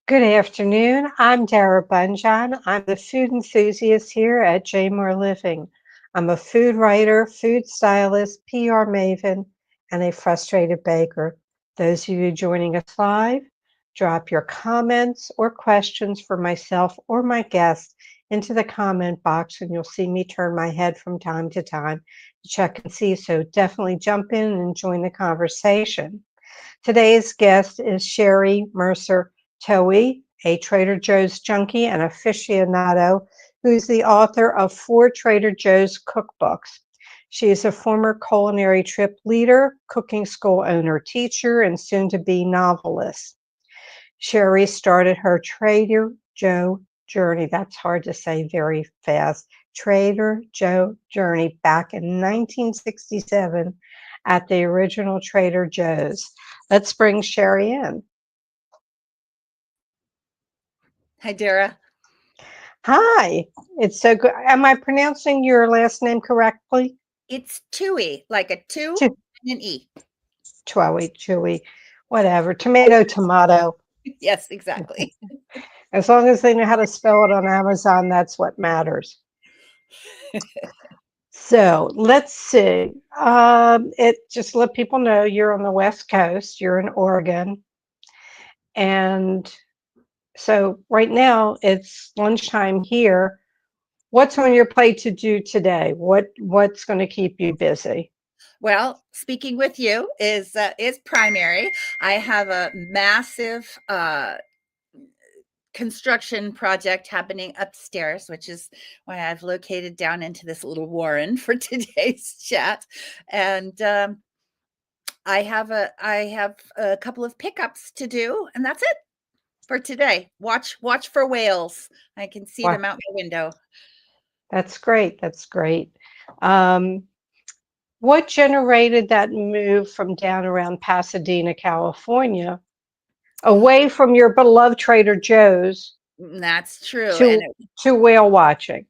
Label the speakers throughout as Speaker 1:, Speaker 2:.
Speaker 1: Good afternoon. I'm Dara Bunjon. I'm the food enthusiast here at J More Living. I'm a food writer, food stylist, PR maven, and a frustrated baker. Those of you joining us live, drop your comments or questions for myself or my guests into the comment box, and you'll see me turn my head from time to time to check and see. So definitely jump in and join the conversation. Today's guest is Cherie Mercer Twohy, a Trader Joe's junkie and aficionado who's the author of 4 Trader Joe's cookbooks. She is a former culinary trip leader, cooking school owner, teacher, and soon to be novelist. Cherie started her Trader Joe journey. That's hard to say very fast. Trader Joe journey back in 1967 at the original Trader Joe's. Let's bring Cherie in.
Speaker 2: Hi, Dara.
Speaker 1: Hi, it's so good. Am I pronouncing your last name correctly?
Speaker 2: It's Twohy, like a two
Speaker 1: Ch-
Speaker 2: and an E.
Speaker 1: Chewy, chewy, whatever. Tomato, tomato.
Speaker 2: Yes, exactly.
Speaker 1: As long as they know how to spell it on Amazon, that's what matters. So let's see. It just let people know you're on the West Coast. You're in Oregon, and so right now it's lunchtime here. What's on your plate to do today? What's going to keep you busy?
Speaker 2: Well, speaking with you is primary. I have a massive construction project happening upstairs, which is why I've located down into this little warren for today's chat. And I have a couple of pickups to do, and that's it for today. Watch for whales. I can see
Speaker 1: Wow,
Speaker 2: them out my window.
Speaker 1: that's great. That's great. Um, what generated that move from down around Pasadena, California, away from your beloved Trader Joe's
Speaker 2: That's true. And
Speaker 1: to to whale watching?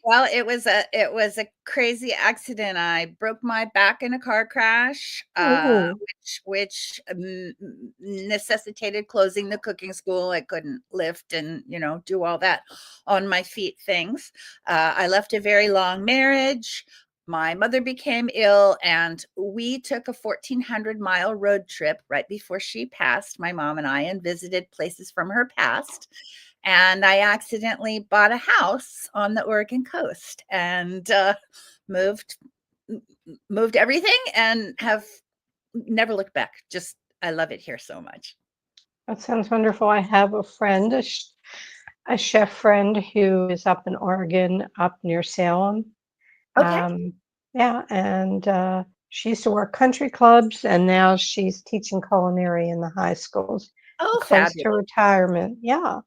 Speaker 2: well, it was a crazy accident. I broke my back in a car crash,
Speaker 1: Ooh,
Speaker 2: which necessitated closing the cooking school. I couldn't lift and do all that on my feet things. I left a very long marriage. My mother became ill, and we took a 1,400-mile road trip right before she passed, my mom and I, and visited places from her past. And I accidentally bought a house on the Oregon coast and moved moved everything and have never looked back. Just I love it here so much.
Speaker 1: that sounds wonderful. I have a friend, a chef friend who is up in Oregon, up near Salem.
Speaker 2: Okay.
Speaker 1: Um, yeah, and she used to work country clubs, and now she's teaching culinary in the high schools,
Speaker 2: Oh,
Speaker 1: close to
Speaker 2: fabulous.
Speaker 1: retirement. Yeah,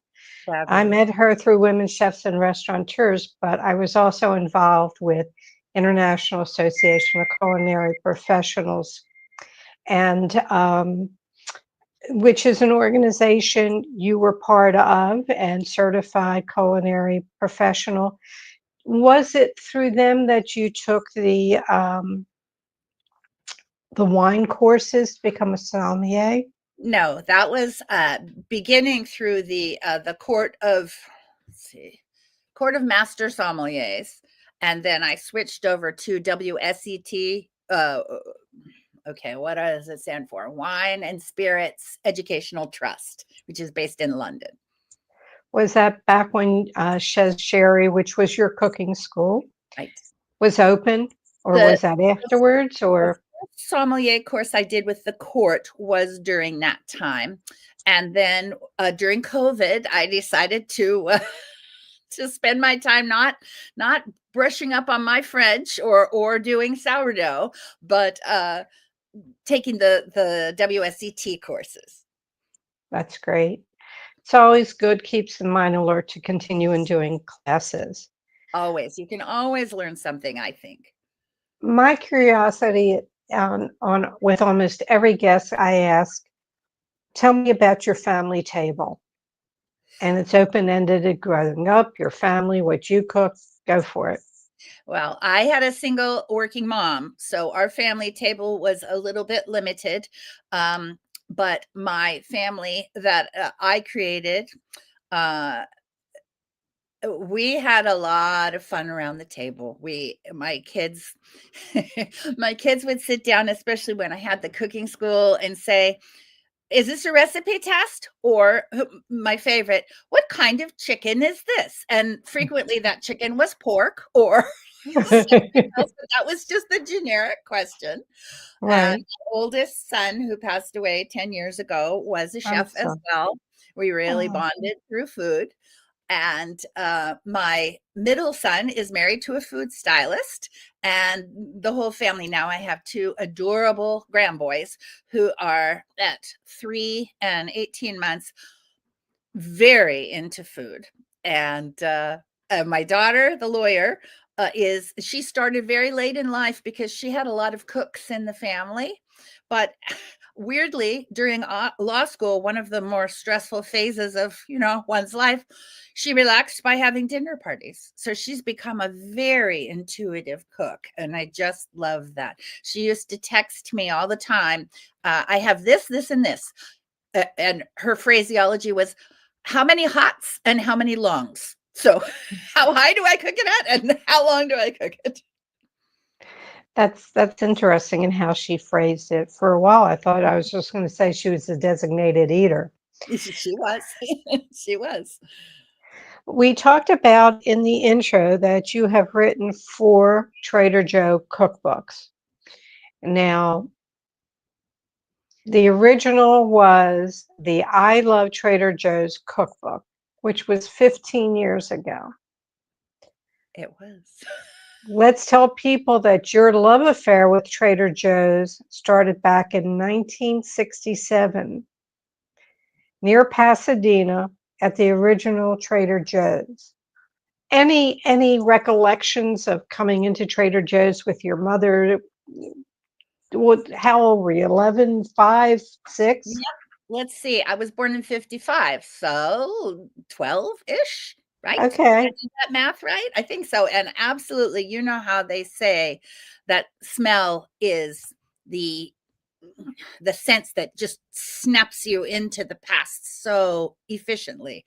Speaker 1: I
Speaker 2: Fabulous.
Speaker 1: met her through Women Chefs and Restaurateurs, but I was also involved with International Association of Culinary Professionals, and which is an organization you were part of and certified culinary professional. Was it through them that you took the wine courses to become a sommelier?
Speaker 2: No, that was beginning through the court of master sommeliers, and then I switched over to WSET. Okay, what does it stand for? Wine and Spirits Educational Trust, which is based in London.
Speaker 1: Was that back when Chez Sherry, which was your cooking school,
Speaker 2: Right.
Speaker 1: was open, or
Speaker 2: The,
Speaker 1: was that afterwards?
Speaker 2: the
Speaker 1: Or
Speaker 2: first sommelier course I did with the court was during that time, and then during COVID, I decided to spend my time not brushing up on my French or doing sourdough, but taking the WSET courses.
Speaker 1: that's great. It's always good, keeps the mind alert to continue in doing classes.
Speaker 2: Always, you can always learn something, I think.
Speaker 1: My curiosity on with almost every guest I ask, tell me about your family table. And it's open-ended, growing up, your family, what you cook, go for it.
Speaker 2: Well, I had a single working mom, so our family table was a little bit limited. Um, But my family that I created, uh, we had a lot of fun around the table. My kids, my kids would sit down, especially when I had the cooking school, and say, "Is this a recipe test?" Or my favorite, "What kind of chicken is this?" And frequently that chicken was pork or something else, but that was just the generic question. And
Speaker 1: Right.
Speaker 2: my oldest son, who passed away 10 years ago, was a
Speaker 1: I'm
Speaker 2: chef as
Speaker 1: sorry.
Speaker 2: well. We really
Speaker 1: Oh,
Speaker 2: bonded through food. And my middle son is married to a food stylist, and the whole family now. I have two adorable grandboys who are at 3 and 18 months, very into food. And my daughter, the lawyer, she started very late in life because she had a lot of cooks in the family. But weirdly, during law school, one of the more stressful phases of one's life, she relaxed by having dinner parties. So she's become a very intuitive cook, and I just love that. She used to text me all the time. I have this, this, and this. And her phraseology was, how many hots and how many longs? So how high do I cook it at and how long do I cook it?
Speaker 1: that's interesting in how she phrased it. For a while, I thought I was just going to say she was a designated eater.
Speaker 2: She was. She was.
Speaker 1: We talked about in the intro that you have written 4 Trader Joe cookbooks. Now, the original was the I Love Trader Joe's cookbook, which was 15 years ago.
Speaker 2: It was.
Speaker 1: Let's tell people that your love affair with Trader Joe's started back in 1967 near Pasadena at the original Trader Joe's. Any recollections of coming into Trader Joe's with your mother? How old were you? 11, 5, 6?
Speaker 2: Yep. Let's see. I was born in 55, so 12-ish, right? Did I
Speaker 1: Okay.
Speaker 2: do that math right? I think so. And absolutely, you know how they say that smell is the the sense that just snaps you into the past so efficiently.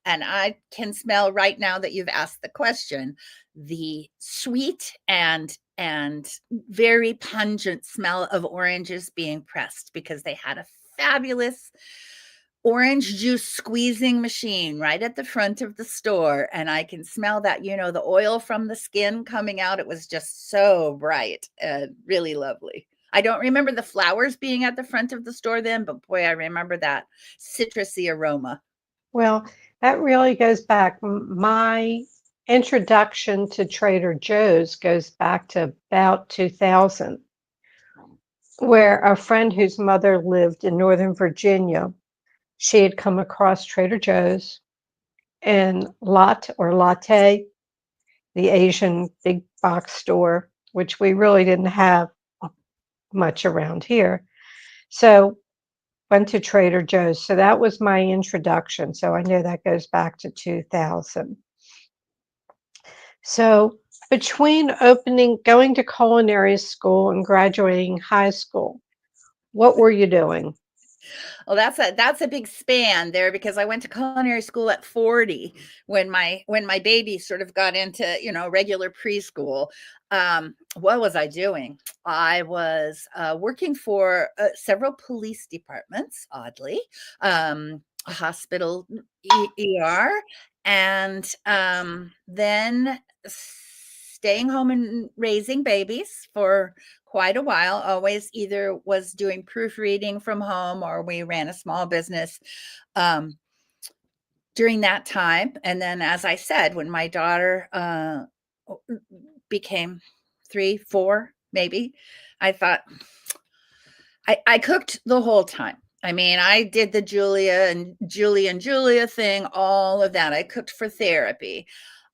Speaker 2: And I can smell right now that you've asked the question, the sweet and very pungent smell of oranges being pressed, because they had a fabulous orange juice squeezing machine right at the front of the store, and I can smell that, the oil from the skin coming out. It was just so bright and really lovely. I don't remember the flowers being at the front of the store then, but boy, I remember that citrusy aroma.
Speaker 1: Well, that really goes back. My introduction to Trader Joe's goes back to about 2000, where a friend whose mother lived in Northern Virginia, she had come across Trader Joe's in Latte, the Asian big box store, which we really didn't have much around here. So went to Trader Joe's. So that was my introduction. So I know that goes back to 2000. So between going to culinary school and graduating high school, what were you doing?
Speaker 2: Well, that's a big span there, because I went to culinary school at 40 when my baby sort of got into, regular preschool. What was I doing? I was working for several police departments, oddly, a hospital, ER, and then staying home and raising babies for quite a while. Always either was doing proofreading from home or we ran a small business um, during that time. And then, as I said, when my daughter became 3, 4, maybe, I thought I cooked the whole time. I mean, I did the Julia thing, all of that. I cooked for therapy,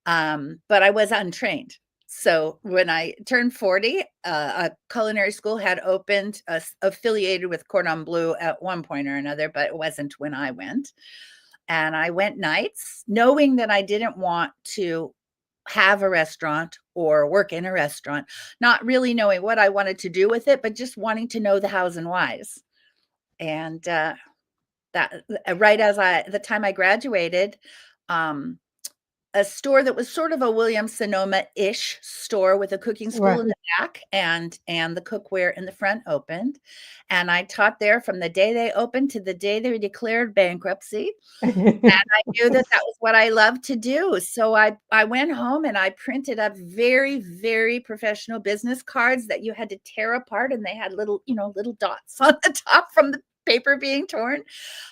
Speaker 2: but I was untrained. So when I turned 40, a culinary school had opened, affiliated with Cordon Bleu at one point or another, but it wasn't when I went. And I went nights, knowing that I didn't want to have a restaurant or work in a restaurant, not really knowing what I wanted to do with it, but just wanting to know the hows and whys. And that right as the time I graduated, um, a store that was sort of a Williams Sonoma-ish store with a cooking school
Speaker 1: Right.
Speaker 2: in the back and the cookware in the front opened, and I taught there from the day they opened to the day they declared bankruptcy, and I knew that that was what I loved to do, so I went home and I printed up very, very professional business cards that you had to tear apart, and they had little, little dots on the top from the paper being torn,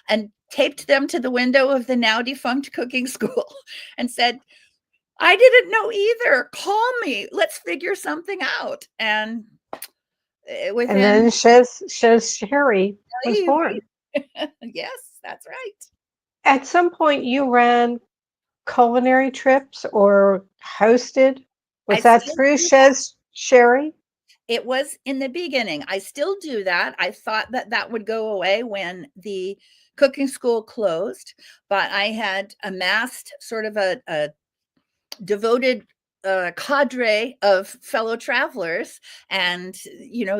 Speaker 2: and taped them to the window of the now defunct cooking school and said, I didn't know either. Call me. Let's figure something out. And
Speaker 1: And
Speaker 2: within,
Speaker 1: then shows Cherie was born.
Speaker 2: yes, that's right.
Speaker 1: At some point, you ran culinary trips or hosted.
Speaker 2: I
Speaker 1: Was that
Speaker 2: still
Speaker 1: through
Speaker 2: do that.
Speaker 1: Cherie?
Speaker 2: It was in the beginning. I still do that. I thought that that would go away when the cooking school closed, but I had amassed sort of a devoted cadre of fellow travelers, and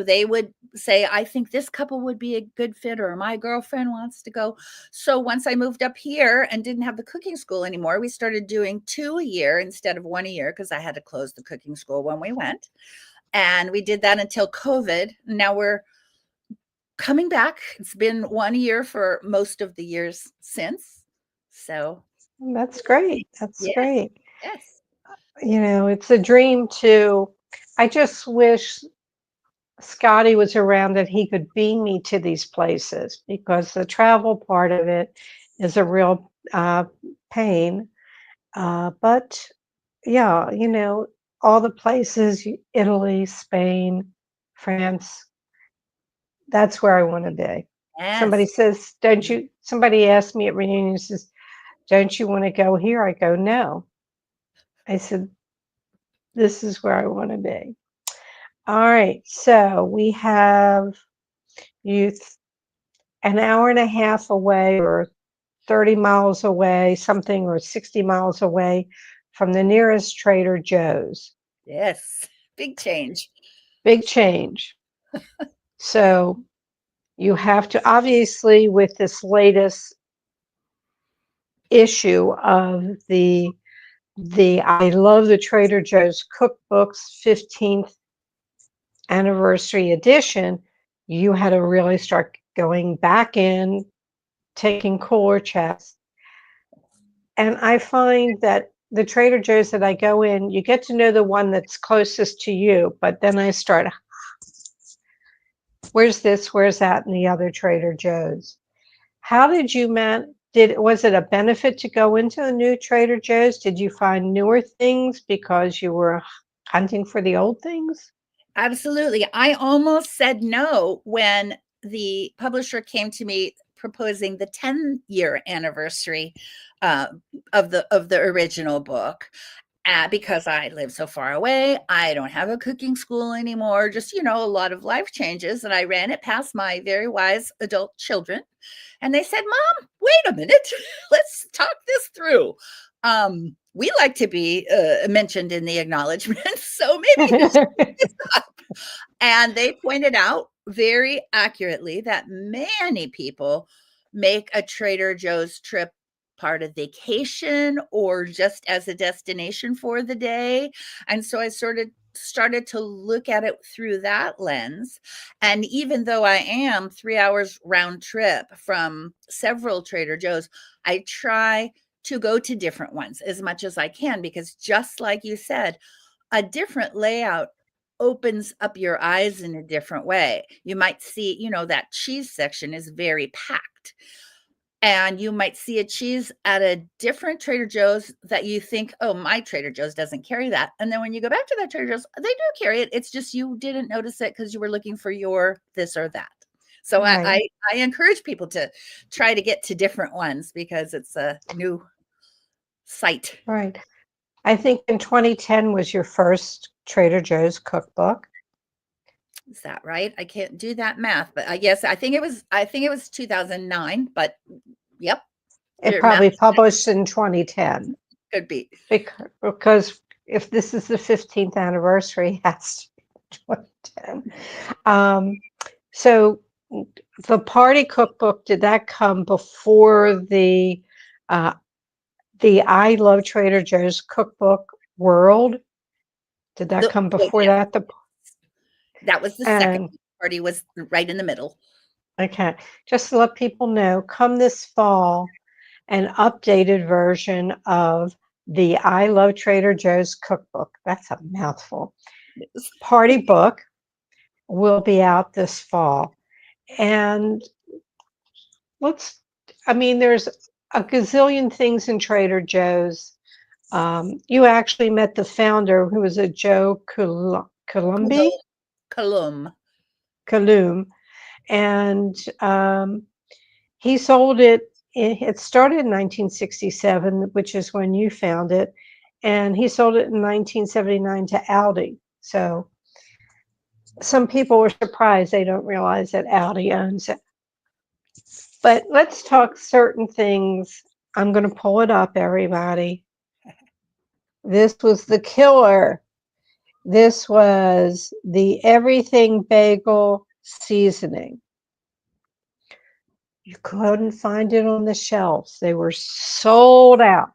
Speaker 2: they would say, I think this couple would be a good fit, or my girlfriend wants to go. So once I moved up here and didn't have the cooking school anymore, we started doing 2 a year instead of 1 a year, because I had to close the cooking school when we went, and we did that until COVID. Now we're coming back. It's been 1 year for most of the years since. So
Speaker 1: That's great. That's
Speaker 2: yes,
Speaker 1: great.
Speaker 2: yes.
Speaker 1: It's a dream to. I just wish Scotty was around that he could beam me to these places, because the travel part of it is a real pain. But yeah, all the places, Italy, Spain, France, that's where I want to be. Somebody
Speaker 2: Yes.
Speaker 1: says, don't you, somebody asked me at reunion, says, don't you want to go here? I go, no. I said, this is where I want to be. All right. So we have you an hour and a half away, or 30 miles away, something, or 60 miles away from the nearest Trader Joe's.
Speaker 2: Yes. Big change.
Speaker 1: Big change. So you have to, obviously, with this latest issue of the I love the Trader Joe's cookbooks 15th anniversary edition, you had to really start going back in, taking cooler checks. And I find that the Trader Joe's that I go in, you get to know the one that's closest to you, but then I start, where's this, where's that, and the other Trader Joe's. How did you was it a benefit to go into a new Trader Joe's? Did you find newer things because you were hunting for the old things?
Speaker 2: Absolutely. I almost said no when the publisher came to me proposing the 10-year anniversary uh, of the original book. Because I live so far away, I don't have a cooking school anymore. Just a lot of life changes, and I ran it past my very wise adult children, and they said, "Mom, wait a minute, let's talk this through. We like to be mentioned in the acknowledgments, so maybe you should pick this up." And they pointed out very accurately that many people make a Trader Joe's trip part of vacation or just as a destination for the day. And so I sort of started to look at it through that lens. And even though I am 3 hours round trip from several Trader Joe's, I try to go to different ones as much as I can, because just like you said, a different layout opens up your eyes in a different way. You might see, that cheese section is very packed. And you might see a cheese at a different Trader Joe's that you think, oh, my Trader Joe's doesn't carry that. And then when you go back to that Trader Joe's, they do carry it. It's just you didn't notice it because you were looking for your this or that. So
Speaker 1: Right,
Speaker 2: I encourage people to try to get to different ones because it's a new sight.
Speaker 1: right. I think in 2010 was your first Trader Joe's cookbook.
Speaker 2: Is that right? I can't do that math, but I guess I think it was 2009, but yep,
Speaker 1: It
Speaker 2: your math
Speaker 1: probably published in 2010,
Speaker 2: could be.
Speaker 1: because if this is the 15th anniversary, it has to be 2010. So the party cookbook, did that come before uh, the I Love Trader Joe's cookbook world? Did that come before
Speaker 2: Yes,
Speaker 1: that?
Speaker 2: that was the second
Speaker 1: And
Speaker 2: one. Party was right in the middle.
Speaker 1: okay, just to let people know, come this fall, an updated version of the I Love Trader Joe's cookbook. That's a mouthful. Party book will be out this fall. And let's, I mean, there's a gazillion things in Trader Joe's. You actually met the founder, who was a Joe Columbi,
Speaker 2: Colum.
Speaker 1: Colum, and he sold it. It started in 1967, which is when you found it, and he sold it in 1979 to Aldi. So some people were surprised they don't realize that Aldi owns it. But let's talk certain things. I'm going to pull it up, everybody. This was the killer. This was the everything bagel seasoning. You couldn't find it on the shelves. They were sold out.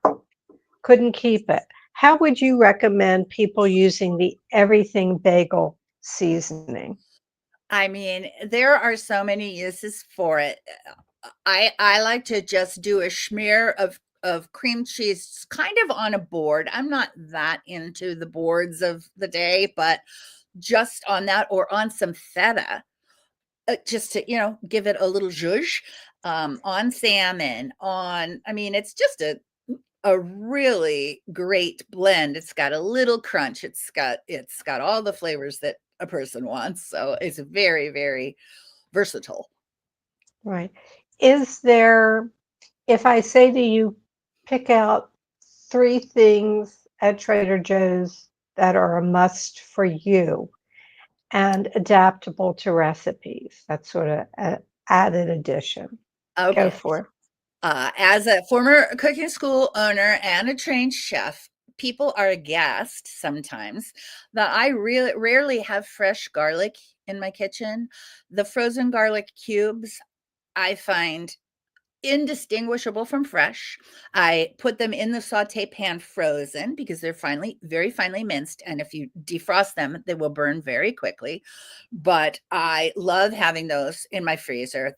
Speaker 1: Couldn't keep it. How would you recommend people using the everything bagel seasoning?
Speaker 2: I mean, there are so many uses for it. I like to just do a smear of cream cheese kind of on a board. I'm not that into the boards of the day, but just on that or on some feta, just to, give it a little zhuzh, on salmon, I mean, it's just a really great blend. It's got a little crunch. It's got all the flavors that a person wants. So it's very, very versatile.
Speaker 1: Right. Is there, if I say to you, pick out three things at Trader Joe's that are a must for you and adaptable to recipes, that's sort of an added addition. Go
Speaker 2: Okay.
Speaker 1: for it.
Speaker 2: As a former cooking school owner and a trained chef, people are aghast sometimes that I really rarely have fresh garlic in my kitchen. The frozen garlic cubes I find indistinguishable from fresh. I put them in the saute pan frozen because they're very finely minced. And if you defrost them, they will burn very quickly. But I love having those in my freezer.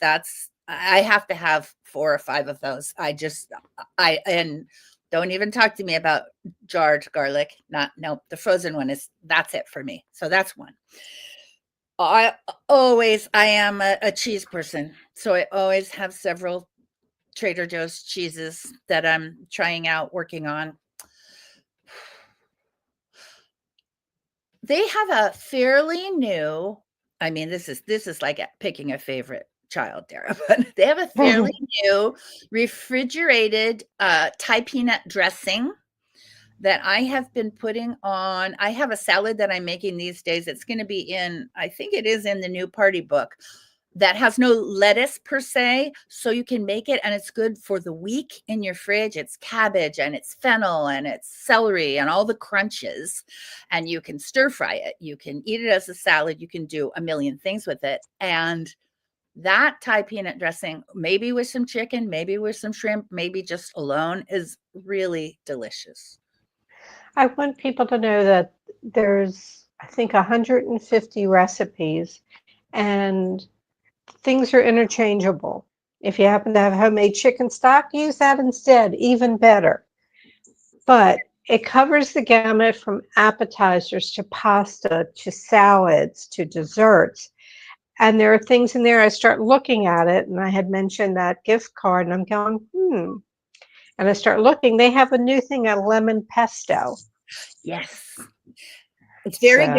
Speaker 2: I have to have 4 or 5 of those. And don't even talk to me about jarred garlic. No, the frozen one that's it for me. So that's one. I am a cheese person. So I always have several Trader Joe's cheeses that I'm trying out, working on. They have a fairly new, I mean, this is like picking a favorite child, Dara, but they have a fairly new refrigerated Thai peanut dressing that I have been putting on. I have a salad that I'm making these days. It's going to be I think it is in the new party book, that has no lettuce per se, so you can make it and it's good for the week in your fridge. It's cabbage and it's fennel and it's celery and all the crunches, and you can stir fry it. You can eat it as a salad. You can do a million things with it. And that Thai peanut dressing, maybe with some chicken, maybe with some shrimp, maybe just alone, is really delicious.
Speaker 1: I want people to know that there's, I think, 150 recipes, and things are interchangeable. If you happen to have homemade chicken stock, use that instead, even better. But it covers the gamut from appetizers to pasta to salads to desserts. And there are things in there, I start looking at it, and I had mentioned that gift card, and I'm going, And I start looking, they have a new thing, a lemon pesto.
Speaker 2: Yes, it's very
Speaker 1: So,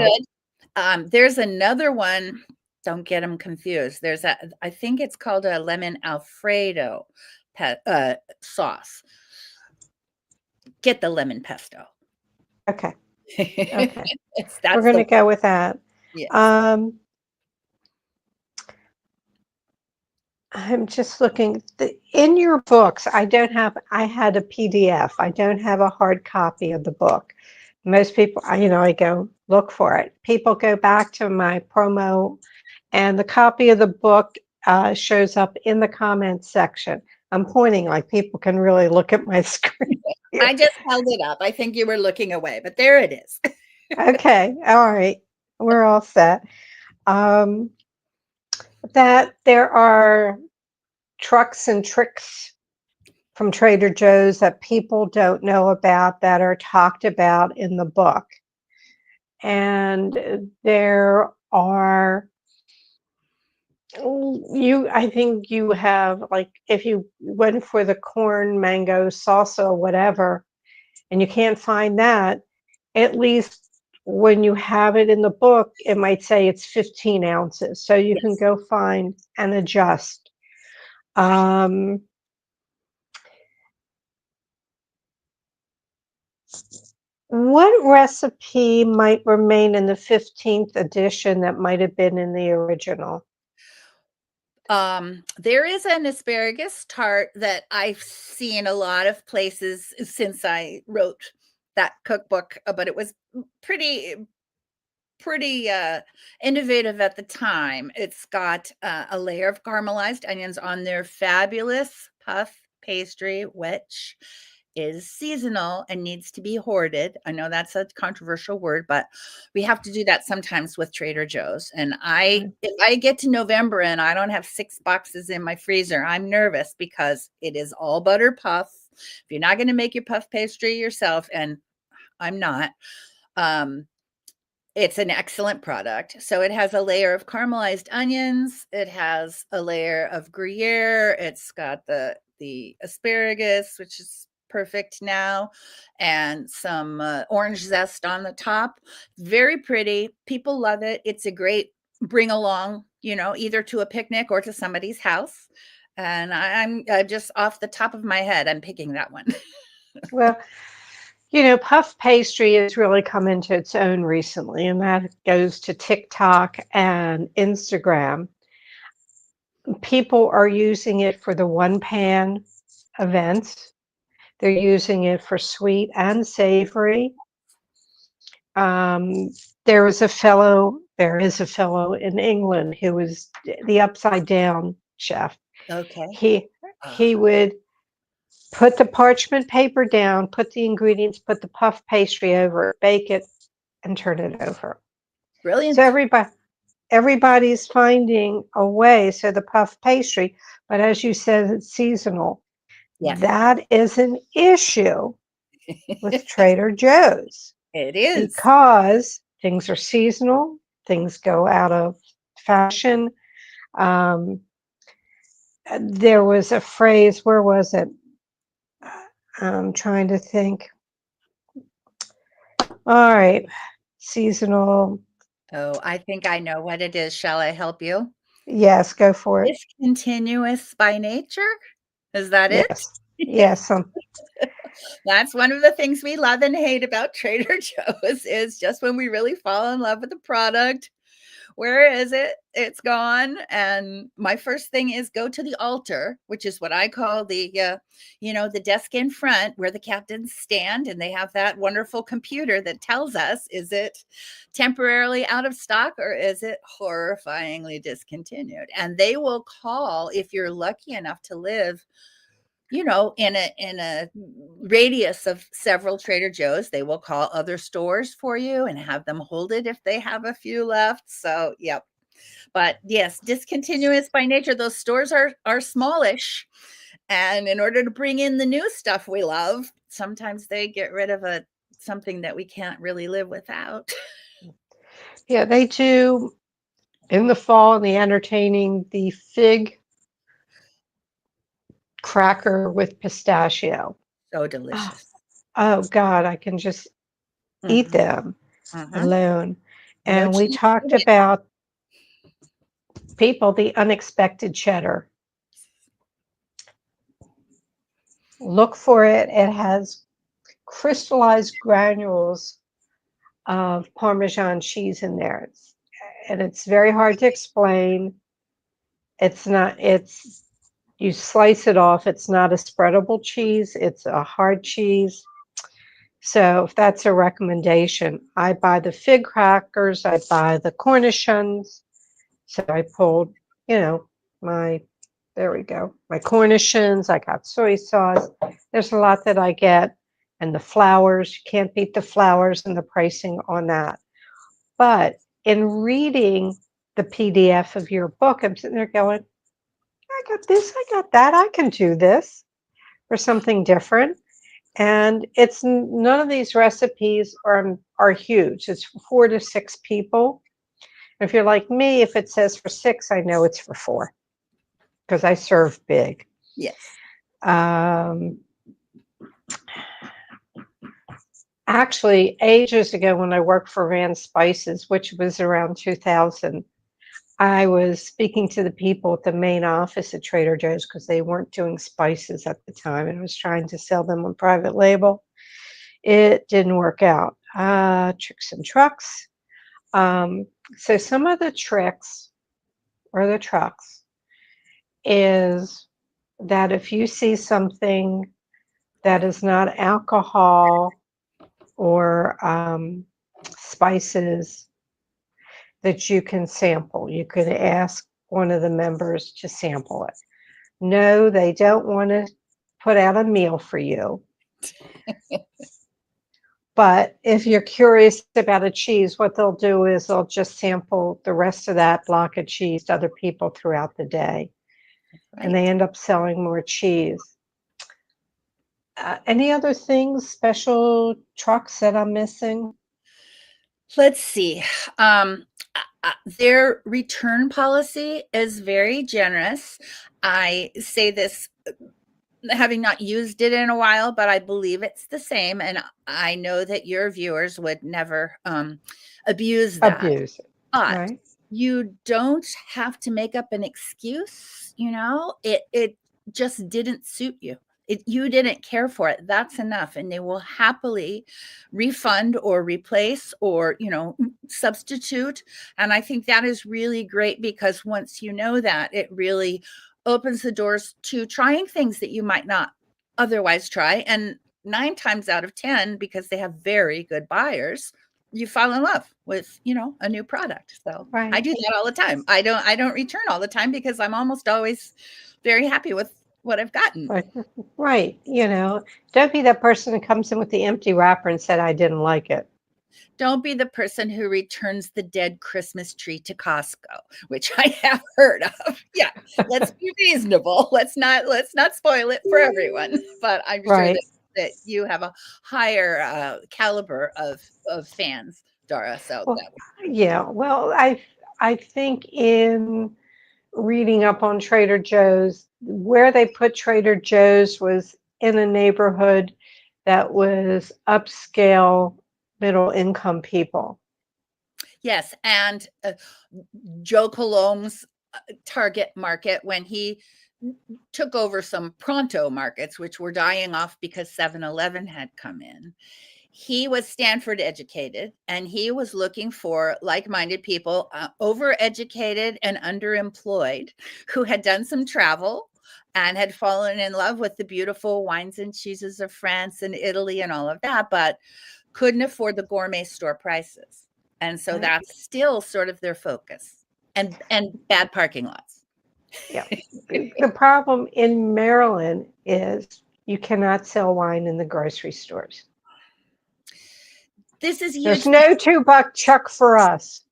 Speaker 2: good. There's another one. Don't get them confused. I think it's called a lemon Alfredo sauce. Get the lemon pesto.
Speaker 1: okay. Okay. We're
Speaker 2: That's
Speaker 1: going
Speaker 2: the
Speaker 1: to go with that.
Speaker 2: yes.
Speaker 1: Um, I'm just looking in your books. I had a PDF. I don't have a hard copy of the book. Most people, I go look for it. People go back to my promo, and the copy of the book shows up in the comments section. I'm pointing like people can really look at my screen here.
Speaker 2: I just held it up. I think you were looking away, but there it is.
Speaker 1: Okay, all right, we're all set. Um, that there are trucks and tricks from Trader Joe's that people don't know about that are talked about in the book. And there are I think you have, like, if you went for the corn mango salsa or whatever and you can't find that, at least when you have it in the book, it might say it's 15 ounces. So you can
Speaker 2: Yes.
Speaker 1: go find and adjust. Um, what recipe might remain in the 15th edition that might have been in the original?
Speaker 2: There is an asparagus tart that I've seen a lot of places since I wrote that cookbook, but it was pretty innovative at the time. It's got a layer of caramelized onions on their fabulous puff pastry, which is seasonal and needs to be hoarded. I know that's a controversial word, but we have to do that sometimes with Trader Joe's. And if I get to November and I don't have 6 boxes in my freezer, I'm nervous because it is all butter puff. If you're not going to make your puff pastry yourself, and I'm not, it's an excellent product. So it has a layer of caramelized onions. It has a layer of Gruyere. It's got the asparagus, which is perfect now, and some orange zest on the top. Very pretty. People love it. It's a great bring along, either to a picnic or to somebody's house. And I'm just off the top of my head, I'm picking that one.
Speaker 1: Well, puff pastry has really come into its own recently, and that goes to TikTok and Instagram. People are using it for the one pan events. They're using it for sweet and savory. Um, there is a fellow in England who was the upside down chef.
Speaker 2: Okay.
Speaker 1: He would put the parchment paper down, put the ingredients, put the puff pastry over it, bake it, and turn it over. So
Speaker 2: Brilliant.
Speaker 1: everybody's finding a way. So the puff pastry, but as you said, it's seasonal.
Speaker 2: Yes.
Speaker 1: That is an issue with Trader Joe's
Speaker 2: It is.
Speaker 1: because things are seasonal, things go out of fashion. Um, there was a phrase, where was it? I'm trying to think. All right, seasonal.
Speaker 2: Oh, I think I know what it is. Shall I help you?
Speaker 1: Yes, go for it.
Speaker 2: Discontinuous by nature? Is that it?
Speaker 1: Yes, yes.
Speaker 2: That's one of the things we love and hate about Trader Joe's is just when we really fall in love with the product. Where is it? It's gone. And my first thing is go to the altar, which is what I call the desk in front where the captains stand, and they have that wonderful computer that tells us, is it temporarily out of stock or is it horrifyingly discontinued? And they will call, if you're lucky enough to live in a radius of several Trader Joe's, they will call other stores for you and have them hold it if they have a few left. So, yep. But yes, discontinuous by nature. Those stores are smallish, and in order to bring in the new stuff we love, sometimes they get rid of something that we can't really live without.
Speaker 1: Yeah, they do in the fall and the entertaining the fig cracker with pistachio.
Speaker 2: So
Speaker 1: Oh,
Speaker 2: delicious.
Speaker 1: oh God, I can just eat
Speaker 2: Mm-hmm.
Speaker 1: them
Speaker 2: Mm-hmm.
Speaker 1: alone.
Speaker 2: No
Speaker 1: And we
Speaker 2: cheese.
Speaker 1: talked about the unexpected cheddar. Look for it. It has crystallized granules of Parmesan cheese in there. And it's very hard to explain. You slice it off. It's not a spreadable cheese. It's a hard cheese. So if that's a recommendation, I buy the fig crackers. I buy the cornichons. So I pulled, you know, there we go, my cornichons, I got soy sauce. There's a lot that I get. And the flours, you can't beat the flours and the pricing on that. But in reading the PDF of your book, I'm sitting there going, I got this, I got that, I can do this for something different. And it's none of these recipes are huge. It's 4 to 6 people. If you're like me, if it says for 6, I know it's for 4 because I serve big.
Speaker 2: Yes.
Speaker 1: Actually, ages ago when I worked for Rand Spices, which was around 2000, I was speaking to the people at the main office at Trader Joe's because they weren't doing spices at the time, and I was trying to sell them on private label. It didn't work out. Tricks and trucks. So some of the tricks or the trucks is that if you see something that is not alcohol or spices that you can sample, you could ask one of the members to sample it. No, they don't want to put out a meal for you. But if you're curious about a cheese, what they'll do is they'll just sample the rest of that block of cheese to other people throughout the day. Right. And they end up selling more cheese. Any other things, special trucks that I'm missing?
Speaker 2: Let's see. Their return policy is very generous. I say this having not used it in a while, but I believe it's the same. And I know that your viewers would never abuse that.
Speaker 1: Abuse it.
Speaker 2: But
Speaker 1: right.
Speaker 2: You don't have to make up an excuse. It just didn't suit you. You didn't care for it. That's enough. And they will happily refund or replace or, substitute. And I think that is really great because once you know that, it really opens the doors to trying things that you might not otherwise try. And 9 times out of 10, because they have very good buyers, you fall in love with, a new product. So right. I do that all the time. I don't return all the time because I'm almost always very happy with what I've gotten.
Speaker 1: Right. Don't be that person who comes in with the empty wrapper and said, I didn't like it.
Speaker 2: Don't be the person who returns the dead Christmas tree to Costco, which I have heard of. Yeah. Let's be reasonable. Let's not spoil it for everyone. But I'm sure that you have a higher caliber of fans, Dara. So
Speaker 1: well, I think in reading up on Trader Joe's, where they put Trader Joe's was in a neighborhood that was upscale, middle income people.
Speaker 2: Yes, and Joe Colom's target market, when he took over some Pronto markets, which were dying off because 7-Eleven had come in. He was Stanford educated, and he was looking for like-minded people, overeducated and underemployed, who had done some travel and had fallen in love with the beautiful wines and cheeses of France and Italy and all of that, but couldn't afford the gourmet store prices. And so that's still sort of their focus, and bad parking lots.
Speaker 1: Yeah. The problem in Maryland is you cannot sell wine in the grocery stores.
Speaker 2: This is huge.
Speaker 1: There's no $2 chuck for us.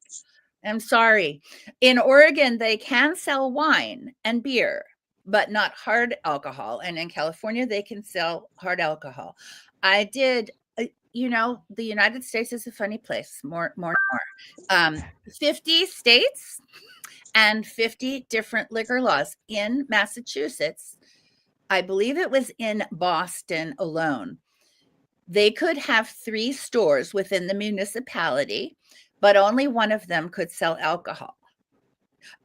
Speaker 2: I'm sorry. In Oregon, they can sell wine and beer, but not hard alcohol. And in California, they can sell hard alcohol. I did, the United States is a funny place, more. 50 states and 50 different liquor laws. In Massachusetts, I believe it was in Boston alone, they could have 3 stores within the municipality, but only one of them could sell alcohol.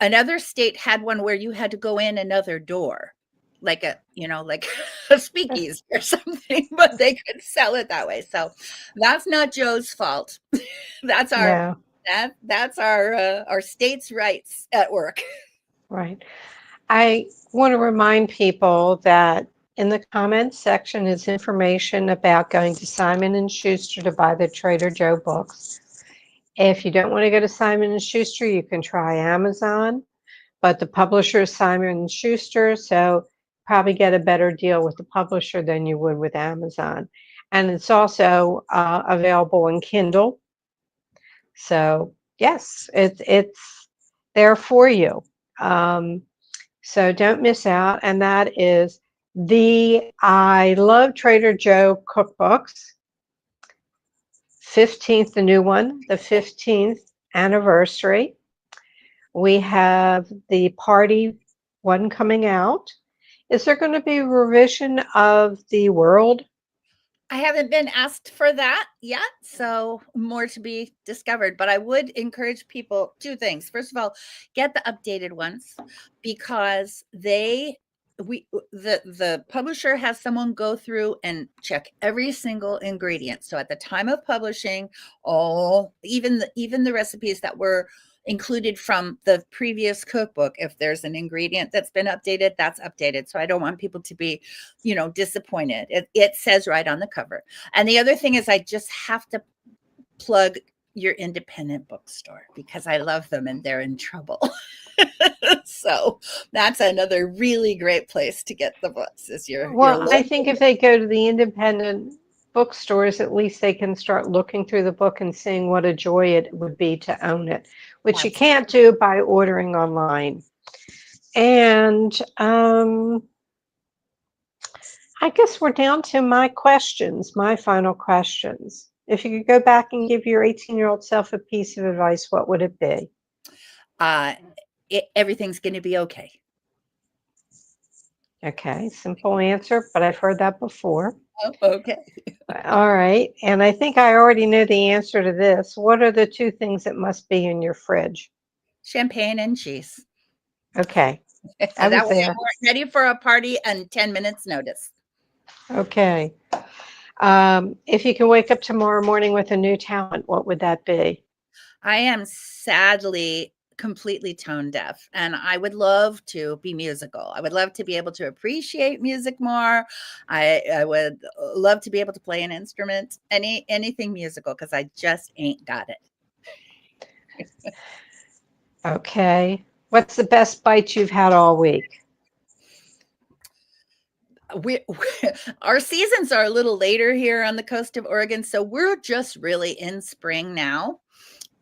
Speaker 2: Another state had one where you had to go in another door, like a speakeasy or something, but they could sell it that way. So that's not Joe's fault. That's our that's our state's rights at work.
Speaker 1: Right. I want to remind people that in the comments section is information about going to Simon & Schuster to buy the Trader Joe books. If you don't want to go to Simon & Schuster, you can try Amazon. but the publisher is Simon & Schuster, so probably get a better deal with the publisher than you would with Amazon. And it's also available in Kindle. So yes, it's there for you. So don't miss out. And that is the I Love Trader Joe cookbooks. 15th, the new one, the 15th anniversary. We have the party one coming out. Is there going to be a revision of the world?
Speaker 2: I haven't been asked for that yet, so more to be discovered. But I would encourage people two things. First of all, get the updated ones because the publisher has someone go through and check every single ingredient. So at the time of publishing, even the recipes that were included from the previous cookbook, if there's an ingredient that's been updated, that's updated. So I don't want people to be, disappointed. It says right on the cover. And the other thing is I just have to plug your independent bookstore because I love them and they're in trouble. So that's another really great place to get the books is your
Speaker 1: I think if they go to the independent bookstores, at least they can start looking through the book and seeing what a joy it would be to own it, which you can't do by ordering online. And I guess we're down to my final questions. If you could go back and give your 18-year-old self a piece of advice, what would it be?
Speaker 2: Everything's going to be okay.
Speaker 1: Okay, simple answer, but I've heard that before.
Speaker 2: Oh, okay.
Speaker 1: All right, and I think I already know the answer to this. What are the two things that must be in your fridge?
Speaker 2: Champagne and cheese.
Speaker 1: Okay.
Speaker 2: So that way I'm ready for a party and 10 minutes notice.
Speaker 1: Okay. If you can wake up tomorrow morning with a new talent, what would that be?
Speaker 2: I am sadly completely tone deaf and I would love to be musical. I would love to be able to appreciate music more. I would love to be able to play an instrument, anything musical, because I just ain't got it.
Speaker 1: Okay. What's the best bite you've had all week?
Speaker 2: Our seasons are a little later here on the coast of Oregon, so we're just really in spring now.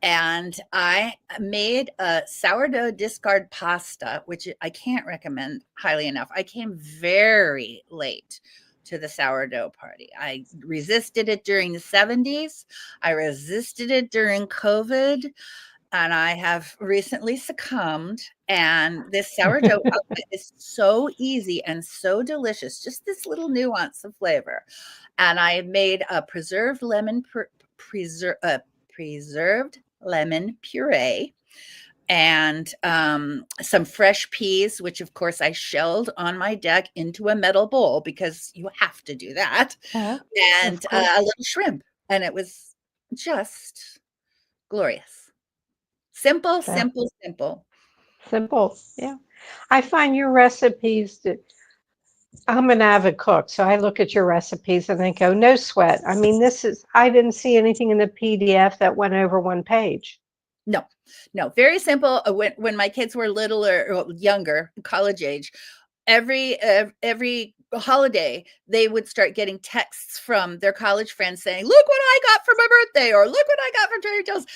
Speaker 2: And I made a sourdough discard pasta, which I can't recommend highly enough. I came very late to the sourdough party. I resisted it during the 70s. I resisted it during COVID. And I have recently succumbed. And this sourdough is so easy and so delicious, just this little nuance of flavor. And I made a preserved lemon puree and some fresh peas, which of course I shelled on my deck into a metal bowl because you have to do that. And a little shrimp. And it was just glorious. Simple.
Speaker 1: Yeah. I find your recipes I'm an avid cook, so I look at your recipes and I go, no sweat. I mean, I didn't see anything in the PDF that went over one page.
Speaker 2: No, very simple. When my kids were little or younger, college age, every holiday, they would start getting texts from their college friends saying, look what I got for my birthday, or look what I got from Trader Joe's,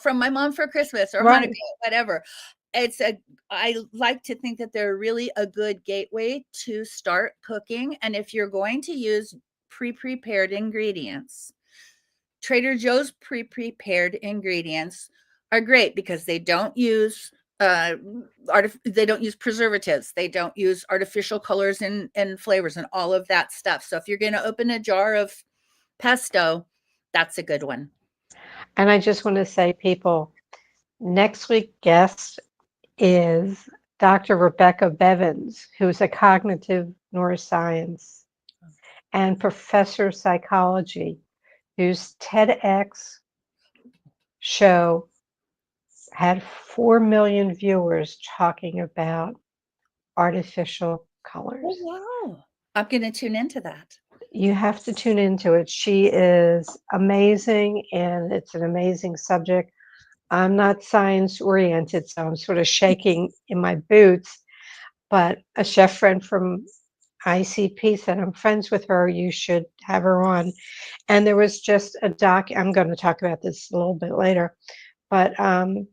Speaker 2: from my mom for Christmas or Hanukkah, whatever. I like to think that they're really a good gateway to start cooking. And if you're going to use pre-prepared ingredients, Trader Joe's pre-prepared ingredients are great because they don't use preservatives. They don't use artificial colors and flavors and all of that stuff. So if you're going to open a jar of pesto, that's a good one.
Speaker 1: And I just want to say, people, next week's guest is Dr. Rebecca Bevins, who's a cognitive neuroscience and professor of psychology, whose TEDx show had 4 million viewers talking about artificial colors.
Speaker 2: Oh, wow. I'm going to tune into that.
Speaker 1: You have to tune into it. She is amazing, and it's an amazing subject. I'm not science oriented, so I'm sort of shaking in my boots. But a chef friend from ICP said, I'm friends with her. You should have her on. And there was just I'm going to talk about this a little bit later, but a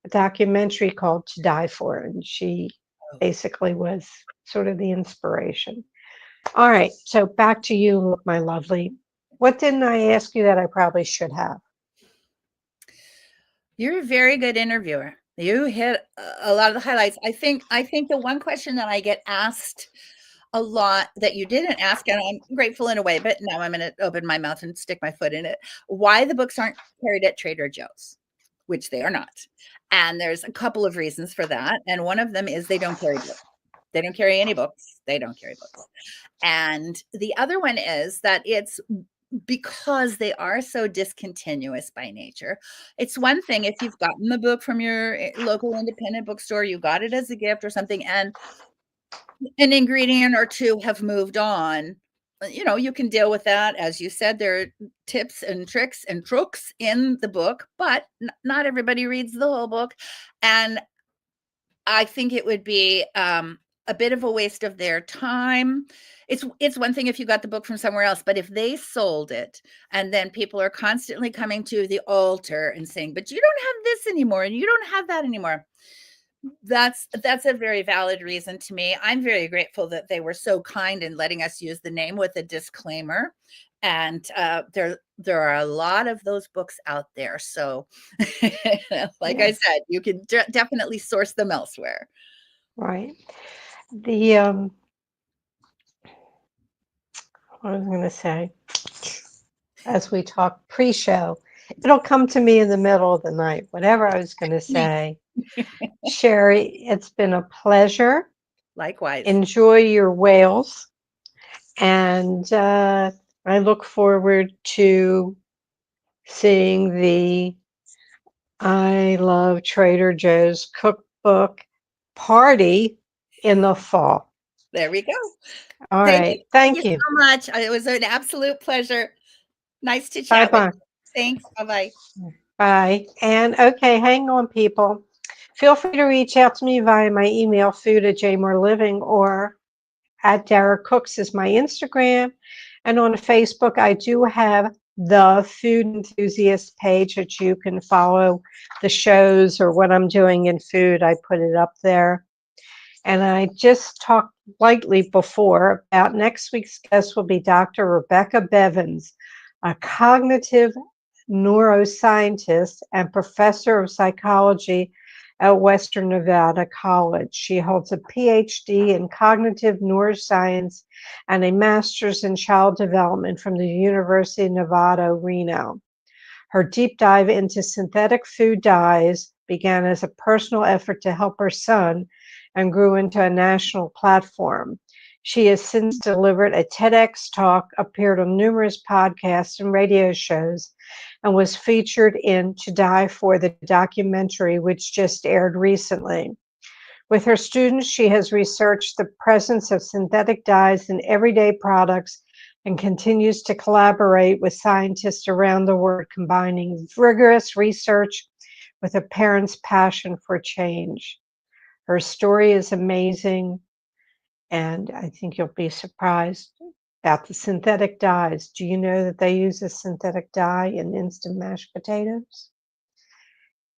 Speaker 1: documentary called To Die For. And she
Speaker 2: Oh.
Speaker 1: basically was sort of the inspiration. All right. So back to you, my lovely. What didn't I ask you that I probably should have?
Speaker 2: You're a very good interviewer. You hit a lot of the highlights. I think the one question that I get asked a lot that you didn't ask, and I'm grateful in a way, but now I'm going to open my mouth and stick my foot in it. Why the books aren't carried at Trader Joe's, which they are not. And there's a couple of reasons for that. And one of them is they don't carry books. They don't carry any books. They don't carry books. And the other one is that it's because they are so discontinuous by nature. It's one thing if you've gotten the book from your local independent bookstore, you got it as a gift or something, and an ingredient or two have moved on. You can deal with that. As you said, there are tips and tricks and tricks in the book, but not everybody reads the whole book. And I think it would be a bit of a waste of their time. It's one thing if you got the book from somewhere else, but if they sold it and then people are constantly coming to the altar and saying, but you don't have this anymore and you don't have that anymore. That's a very valid reason to me. I'm very grateful that they were so kind in letting us use the name with a disclaimer. And there are a lot of those books out there. So like I
Speaker 1: Yes.
Speaker 2: said, you can definitely source them elsewhere.
Speaker 1: Right. The what was I going to say? As we talk pre-show, it'll come to me in the middle of the night. Whatever I was going to say. Cherie, it's been a pleasure.
Speaker 2: Likewise.
Speaker 1: Enjoy your whales, and I look forward to seeing the I Love Trader Joe's cookbook party in the fall.
Speaker 2: There we go.
Speaker 1: All
Speaker 2: Thank you.
Speaker 1: right.
Speaker 2: Thank you
Speaker 1: Thank you.
Speaker 2: so much. It was an absolute pleasure. Nice to
Speaker 1: Bye
Speaker 2: chat with
Speaker 1: bye.
Speaker 2: you. Thanks. Bye-bye.
Speaker 1: Bye. And okay, hang on, people. Feel free to reach out to me via my email, food@jmoreliving, or at Dara Cooks is my Instagram. And on Facebook, I do have the Food Enthusiast page that you can follow the shows or what I'm doing in food. I put it up there. And I just talked lightly before about next week's guest will be Dr. Rebecca Bevins, a cognitive neuroscientist and professor of psychology at Western Nevada College. She holds a PhD in cognitive neuroscience and a master's in child development from the University of Nevada, Reno. Her deep dive into synthetic food dyes began as a personal effort to help her son and grew into a national platform. She has since delivered a TEDx talk, appeared on numerous podcasts and radio shows, and was featured in To Die For, the documentary, which just aired recently. With her students, she has researched the presence of synthetic dyes in everyday products and continues to collaborate with scientists around the world, combining rigorous research with a parent's passion for change. Her story is amazing, and I think you'll be surprised about the synthetic dyes. Do you know that they use a synthetic dye in instant mashed potatoes?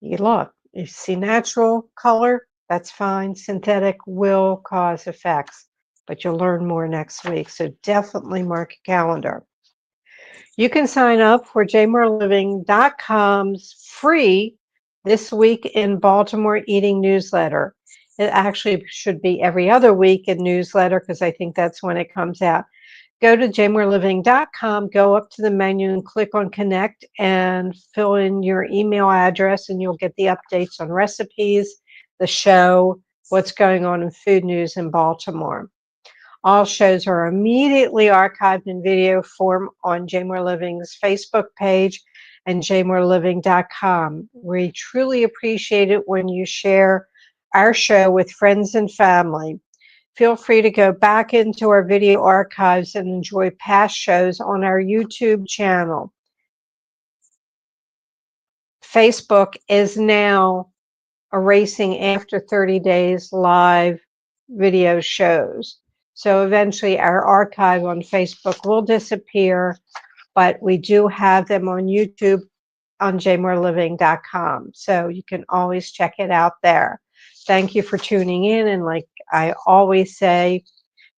Speaker 1: You look, you see natural color, that's fine. Synthetic will cause effects, but you'll learn more next week. So definitely mark your calendar. You can sign up for jmoreliving.com's free This Week in Baltimore Eating newsletter. It actually should be every other week in newsletter because I think that's when it comes out. Go to jmoreliving.com, go up to the menu and click on connect and fill in your email address and you'll get the updates on recipes, the show, what's going on in food news in Baltimore. All shows are immediately archived in video form on Jmore Living's Facebook page and jmoreliving.com. We truly appreciate it when you share our show with friends and family. Feel free to go back into our video archives and enjoy past shows on our YouTube channel. Facebook is now erasing after 30 days live video shows. So eventually our archive on Facebook will disappear, but we do have them on YouTube on jmoreliving.com. So you can always check it out there. Thank you for tuning in. And like I always say,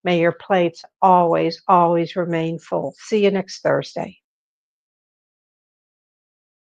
Speaker 1: may your plates always, always remain full. See you next Thursday.